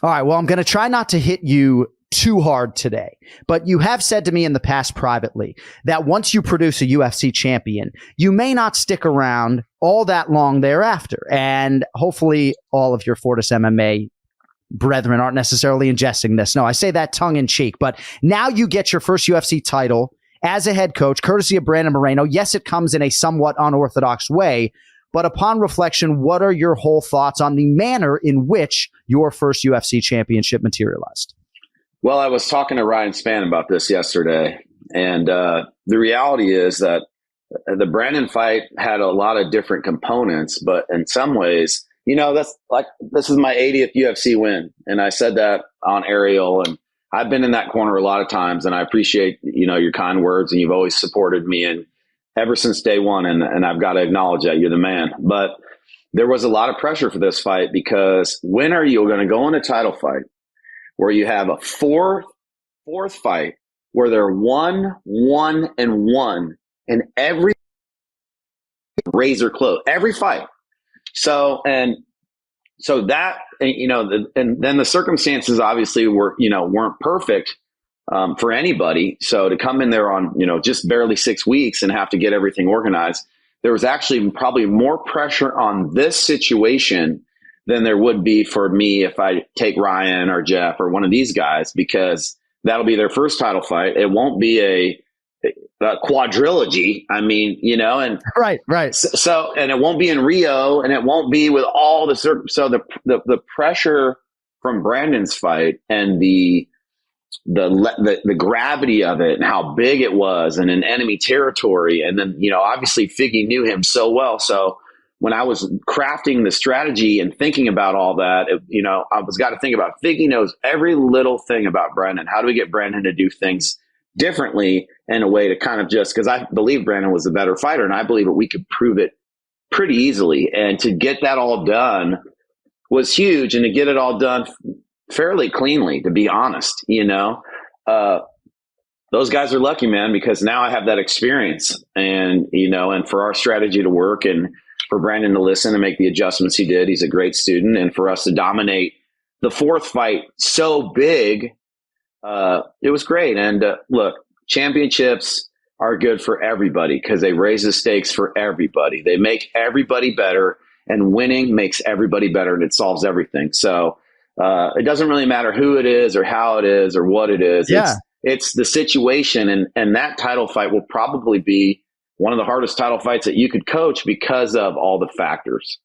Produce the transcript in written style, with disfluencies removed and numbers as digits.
All right. Well, I'm going to try not to hit you too hard today, but you have said to me in the past privately that once you produce a UFC champion, you may not stick around all that long thereafter. And hopefully all of your Fortis MMA brethren aren't necessarily ingesting this. No, I say that tongue in cheek, but now you get your first UFC title as a head coach, courtesy of Brandon Moreno. Yes, it comes in a somewhat unorthodox way, but upon reflection, what are your whole thoughts on the manner in which your first UFC championship materialized? Well, I was talking to Ryan Spann about this yesterday, and the reality is that the Brandon fight had a lot of different components, but in some ways, that's like, this is my 80th UFC win. And I said that on Ariel, and I've been in that corner a lot of times, and I appreciate, your kind words, and you've always supported me and ever since day one. And I've got to acknowledge that you're the man, but there was a lot of pressure for this fight because when are you going to go in a title fight where you have a fourth fight where they're 1-1-1 and every razor close, every fight. So that, and then the circumstances obviously weren't perfect for anybody. So to come in there on, just barely 6 weeks and have to get everything organized, there was actually probably more pressure on this situation than there would be for me if I take Ryan or Jeff or one of these guys, because that'll be their first title fight. It won't be a quadrilogy. I mean, and right. So, and it won't be in Rio, and it won't be with all the so the pressure from Brandon's fight and the gravity of it and how big it was and in enemy territory. And then, obviously Figgy knew him so well. So when I was crafting the strategy and thinking about all that, I was got to think about Figgy knows every little thing about Brandon. How do we get Brandon to do things differently in a way to kind of just, because I believe Brandon was a better fighter and I believe that we could prove it pretty easily. And to get that all done was huge, and to get it all done fairly cleanly, to be honest, those guys are lucky, man, because now I have that experience, and, and for our strategy to work and for Brandon to listen and make the adjustments he did. He's a great student. And for us to dominate the fourth fight so big, it was great. And look, championships are good for everybody because they raise the stakes for everybody. They make everybody better, and winning makes everybody better, and it solves everything. So it doesn't really matter who it is or how it is or what it is. Yeah. It's the situation. And that title fight will probably be one of the hardest title fights that you could coach because of all the factors.